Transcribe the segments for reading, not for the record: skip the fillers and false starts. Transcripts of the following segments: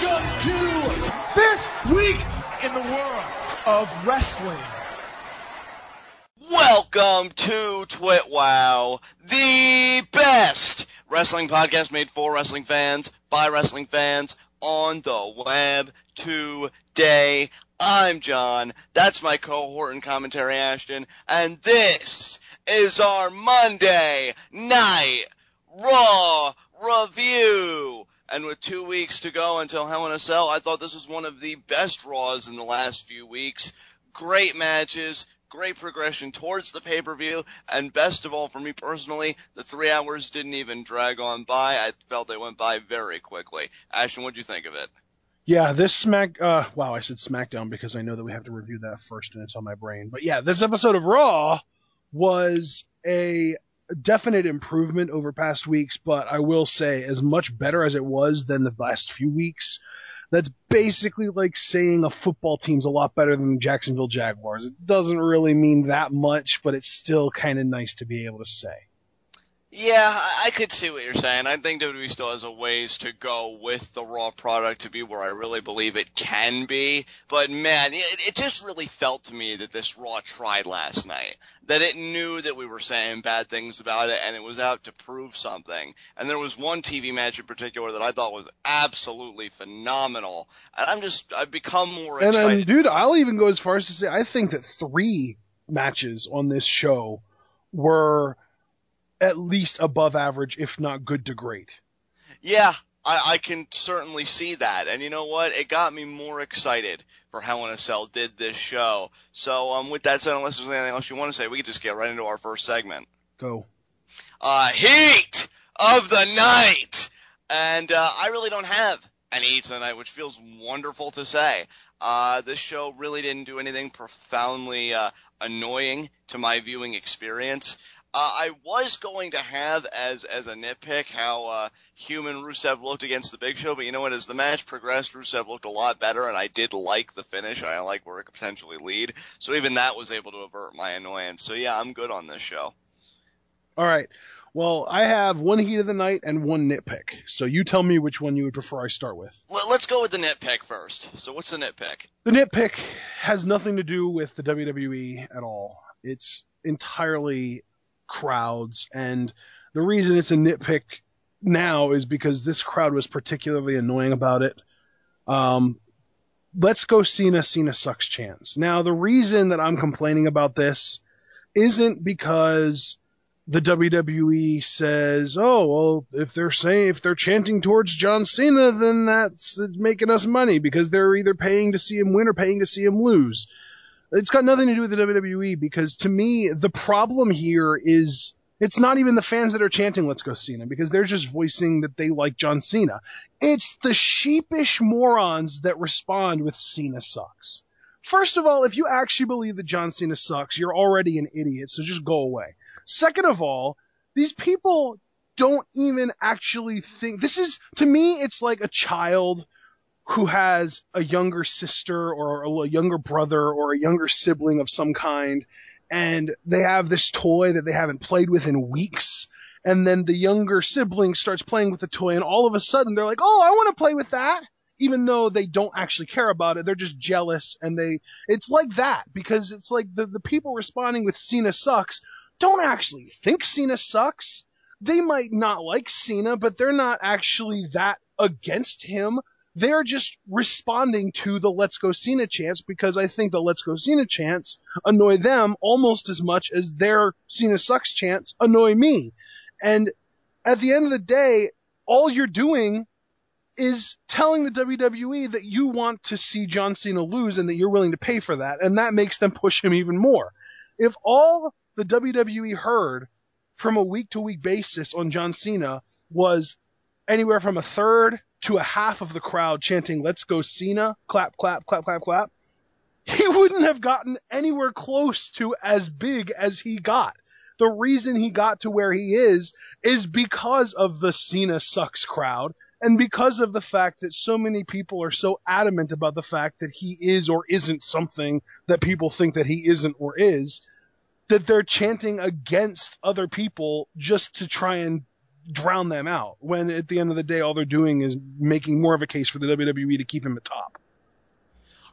Welcome to this week in the world of wrestling. Welcome to TWitWoW, the best wrestling podcast made for wrestling fans, by wrestling fans, on the web today. I'm John, that's my cohort and commentary Ashton, and this is our Monday Night Raw review. And with 2 weeks to go until Hell in a Cell, I thought this was one of the best Raws in the last few weeks. Great matches, great progression towards the pay-per-view, and best of all for me personally, the 3 hours didn't even drag on by. I felt they went by very quickly. Ashton, what'd you think of it? Yeah, this wow, I said SmackDown because I know that we have to review that first and it's on my brain. But yeah, this episode of Raw was a definite improvement over past weeks, but I will say as much better as it was than the last few weeks. That's basically like saying a football team's a lot better than the Jacksonville Jaguars. It doesn't really mean that much, but it's still kind of nice to be able to say. Yeah, I could see what you're saying. I think WWE still has a ways to go with the Raw product to be where I really believe it can be. But man, it just really felt to me that this Raw tried last night. That it knew that we were saying bad things about it and it was out to prove something. And there was one TV match in particular that I thought was absolutely phenomenal. And I've become more excited. And dude, I'll even go as far as to say I think that 3 matches on this show were at least above average, if not good to great. Yeah, I can certainly see that. And you know what? It got me more excited for Hell in a Cell did this show. So with that said, unless there's anything else you want to say, we can just get right into our first segment. Go. Heat of the night. And I really don't have any heat tonight, which feels wonderful to say. This show really didn't do anything profoundly annoying to my viewing experience. I was going to have as a nitpick how human Rusev looked against the Big Show, but you know what? As the match progressed, Rusev looked a lot better, and I did like the finish. I like where it could potentially lead. So even that was able to avert my annoyance. So yeah, I'm good on this show. All right. Well, I have 1 heat of the night and 1 nitpick. So you tell me which one you would prefer I start with. Let's go with the nitpick first. So what's the nitpick? The nitpick has nothing to do with the WWE at all. It's entirely crowds, and the reason it's a nitpick now is because this crowd was particularly annoying about it. Let's go Cena sucks chants. Now, the reason that I'm complaining about this isn't because the WWE says, oh, well, if they're chanting towards John Cena, then that's making us money because they're either paying to see him win or paying to see him lose. It's got nothing to do with the WWE because to me, the problem here is it's not even the fans that are chanting Let's Go Cena because they're just voicing that they like John Cena. It's the sheepish morons that respond with Cena sucks. First of all, if you actually believe that John Cena sucks, you're already an idiot, so just go away. Second of all, these people don't even actually think – this is – to me, it's like a child – who has a younger sister or a younger brother or a younger sibling of some kind, and they have this toy that they haven't played with in weeks, and then the younger sibling starts playing with the toy, and all of a sudden they're like, oh, I want to play with that, even though they don't actually care about it. They're just jealous, and it's like that, because it's like the people responding with Cena sucks don't actually think Cena sucks. They might not like Cena, but they're not actually that against him. They're just responding to the Let's Go Cena chants because I think the Let's Go Cena chants annoy them almost as much as their Cena sucks chants annoy me. And at the end of the day, all you're doing is telling the WWE that you want to see John Cena lose and that you're willing to pay for that, and that makes them push him even more. If all the WWE heard from a week-to-week basis on John Cena was anywhere from a third to a half of the crowd chanting, Let's Go Cena, clap, clap, clap, clap, clap, he wouldn't have gotten anywhere close to as big as he got. The reason he got to where he is because of the Cena sucks crowd and because of the fact that so many people are so adamant about the fact that he is or isn't something that people think that he isn't or is, that they're chanting against other people just to try and drown them out, when at the end of the day all they're doing is making more of a case for the WWE to keep him atop.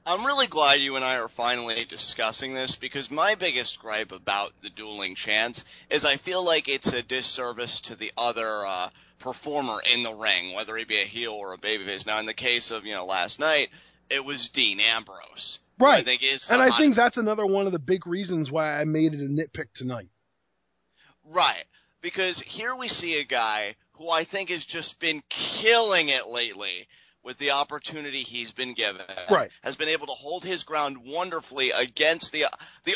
I'm really glad you and I are finally discussing this, because my biggest gripe about the dueling chants is I feel like it's a disservice to the other performer in the ring, whether he be a heel or a babyface. Now, in the case of, last night, it was Dean Ambrose. Right. I think is and I think that's another one of the big reasons why I made it a nitpick tonight. Right. Because here we see a guy who I think has just been killing it lately with the opportunity he's been given. Right. Has been able to hold his ground wonderfully against the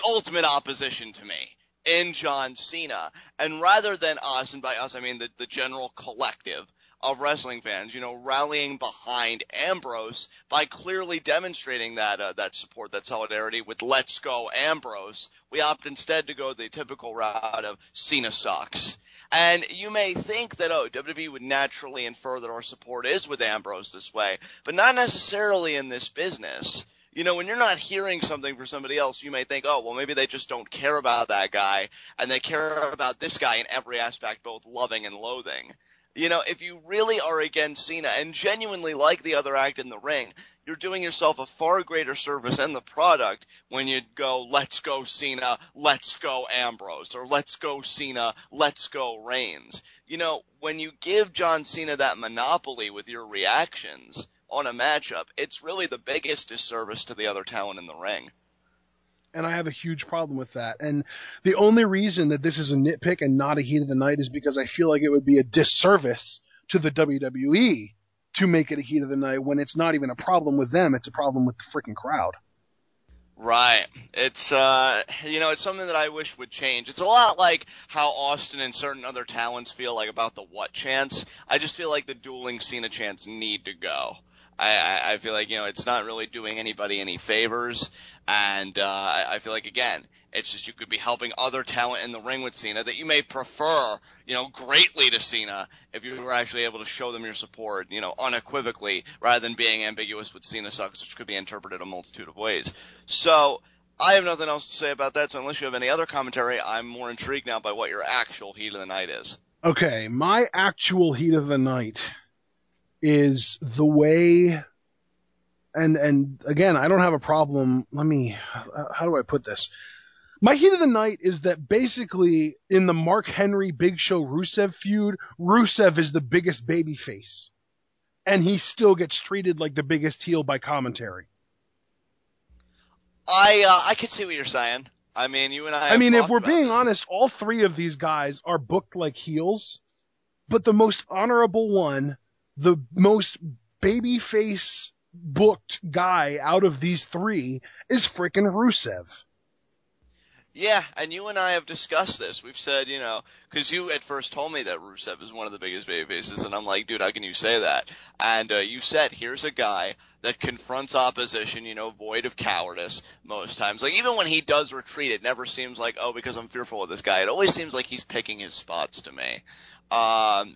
ultimate opposition to me in John Cena. And rather than us, and by us I mean the general collective of wrestling fans, rallying behind Ambrose by clearly demonstrating that support, that solidarity with "Let's Go Ambrose," we opt instead to go the typical route of Cena sucks. And you may think that, WWE would naturally infer that our support is with Ambrose this way, but not necessarily in this business. When you're not hearing something for somebody else, you may think, oh, well, maybe they just don't care about that guy, and they care about this guy in every aspect, both loving and loathing. If you really are against Cena and genuinely like the other act in the ring, you're doing yourself a far greater service and the product when you go, "Let's go Cena, let's go Ambrose," or "Let's go Cena, let's go Reigns." When you give John Cena that monopoly with your reactions on a matchup, it's really the biggest disservice to the other talent in the ring. And I have a huge problem with that. And the only reason that this is a nitpick and not a heat of the night is because I feel like it would be a disservice to the WWE to make it a heat of the night when it's not even a problem with them. It's a problem with the freaking crowd. Right. It's, it's something that I wish would change. It's a lot like how Austin and certain other talents feel like about the what chants. I just feel like the dueling Cena chants need to go. I feel like, it's not really doing anybody any favors. And I feel like, again, it's just you could be helping other talent in the ring with Cena that you may prefer, greatly to Cena if you were actually able to show them your support, unequivocally, rather than being ambiguous with Cena sucks, which could be interpreted a multitude of ways. So I have nothing else to say about that. So unless you have any other commentary, I'm more intrigued now by what your actual heat of the night is. Okay, my actual heat of the night is the way, and again, I don't have a problem. How do I put this? My heat of the night is that basically in the Mark Henry Big Show Rusev feud, Rusev is the biggest babyface, and he still gets treated like the biggest heel by commentary. I can see what you're saying. I mean, you and I if we're being honest, all three of these guys are booked like heels, but the most honorable one, the most babyface booked guy out of these three, is frickin' Rusev. Yeah, and you and I have discussed this. We've said, because you at first told me that Rusev is one of the biggest babyfaces, and I'm like, dude, how can you say that? And you said, here's a guy that confronts opposition, void of cowardice most times. Like, even when he does retreat, it never seems like, oh, because I'm fearful of this guy. It always seems like he's picking his spots to me.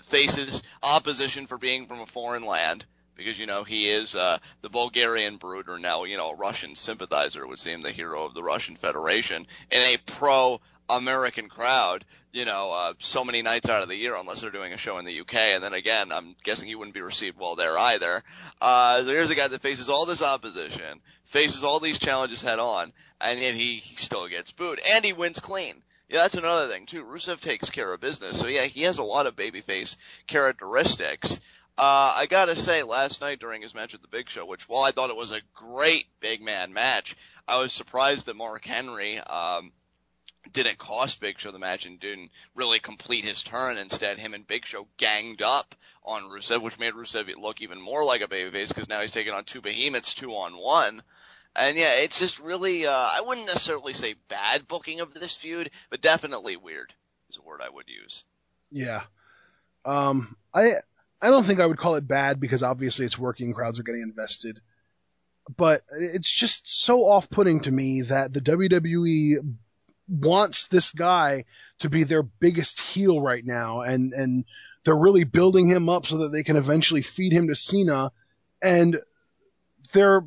Faces opposition for being from a foreign land. Because, he is the Bulgarian brooder, now, a Russian sympathizer, would seem the hero of the Russian Federation, in a pro-American crowd, so many nights out of the year, unless they're doing a show in the UK. And then again, I'm guessing he wouldn't be received well there either. So here's a guy that faces all this opposition, faces all these challenges head on, and yet he still gets booed. And he wins clean. Yeah, that's another thing, too. Rusev takes care of business. So, yeah, he has a lot of babyface characteristics. I gotta say, last night during his match at the Big Show, which while I thought it was a great big man match, I was surprised that Mark Henry didn't cost Big Show the match and didn't really complete his turn. Instead, him and Big Show ganged up on Rusev, which made Rusev look even more like a babyface because now he's taking on two behemoths 2-on-1. And yeah, it's just really, I wouldn't necessarily say bad booking of this feud, but definitely weird is a word I would use. Yeah. I don't think I would call it bad because obviously it's working, crowds are getting invested. But it's just so off-putting to me that the WWE wants this guy to be their biggest heel right now, and they're really building him up so that they can eventually feed him to Cena, and they're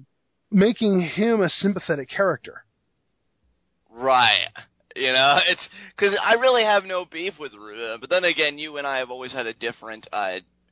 making him a sympathetic character. Right. You know, it's because I really have no beef with Rusev, but then again, you and I have always had a different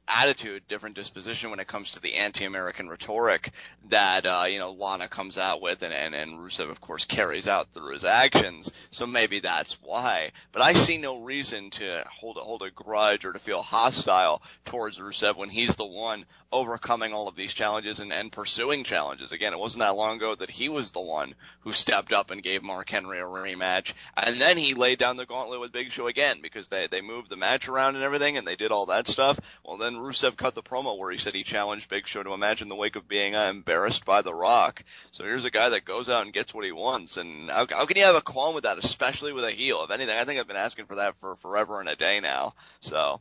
attitude, different disposition when it comes to the anti-American rhetoric that Lana comes out with, and Rusev of course carries out through his actions. So maybe that's why. But I see no reason to hold a grudge or to feel hostile towards Rusev when he's the one overcoming all of these challenges and pursuing challenges. Again, it wasn't that long ago that he was the one who stepped up and gave Mark Henry a rematch, and then he laid down the gauntlet with Big Show again because they moved the match around and everything, and they did all that stuff. Well, then Rusev cut the promo where he said he challenged Big Show to a match in the wake of being embarrassed by The Rock. So here's a guy that goes out and gets what he wants, and how can you have a qualm with that, especially with a heel? If anything, I think I've been asking for that for forever and a day now. So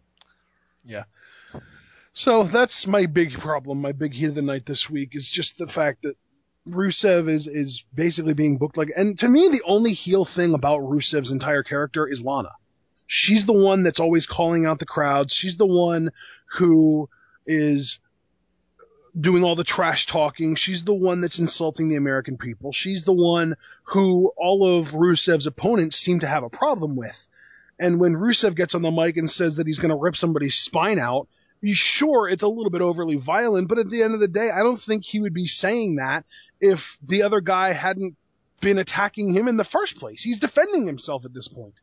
yeah. So that's my big problem, my big heat of the night this week, is just the fact that Rusev is basically being booked like, and to me the only heel thing about Rusev's entire character is Lana. She's the one that's always calling out the crowd. She's the one who is doing all the trash talking. She's the one that's insulting the American people. She's the one who all of Rusev's opponents seem to have a problem with. And when Rusev gets on the mic and says that he's going to rip somebody's spine out, sure, it's a little bit overly violent, but at the end of the day, I don't think he would be saying that if the other guy hadn't been attacking him in the first place. He's defending himself at this point.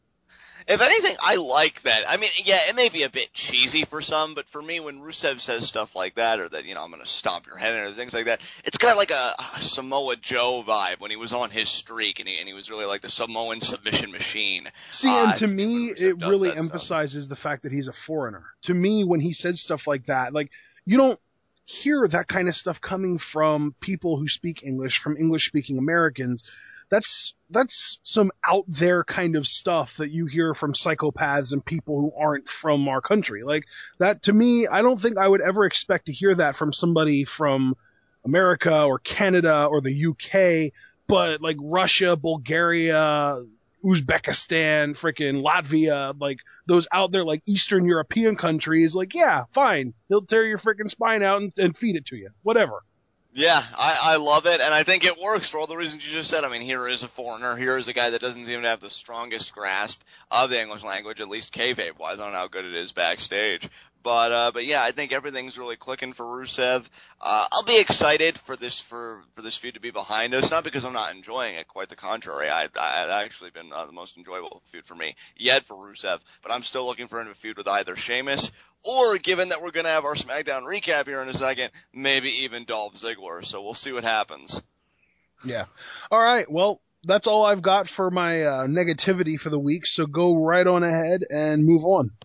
If anything, I like that. I mean, yeah, it may be a bit cheesy for some, but for me, when Rusev says stuff like that, or that, I'm going to stomp your head in, or things like that, it's got like a Samoa Joe vibe when he was on his streak, and he was really like the Samoan submission machine. See, and to me, it really emphasizes the fact that he's a foreigner. To me, when he says stuff like that, like, you don't hear that kind of stuff coming from people who speak English, from English-speaking Americans. That's some out there kind of stuff that you hear from psychopaths and people who aren't from our country. Like that, to me, I don't think I would ever expect to hear that from somebody from America or Canada or the UK, but like Russia, Bulgaria, Uzbekistan, freaking Latvia, like those out there, like Eastern European countries, like, yeah, fine. He'll tear your freaking spine out and feed it to you. Whatever. Yeah, I love it, and I think it works for all the reasons you just said. I mean, here is a foreigner. Here is a guy that doesn't seem to have the strongest grasp of the English language, at least kayfabe-wise. I don't know how good it is backstage. But yeah, I think everything's really clicking for Rusev. I'll be excited for this feud to be behind us, not because I'm not enjoying it, quite the contrary. It's actually been the most enjoyable feud for me yet for Rusev, but I'm still looking for him to feud with either Sheamus or, given that we're going to have our SmackDown recap here in a second, maybe even Dolph Ziggler. So we'll see what happens. Yeah. All right. Well, that's all I've got for my negativity for the week. So go right on ahead and move on.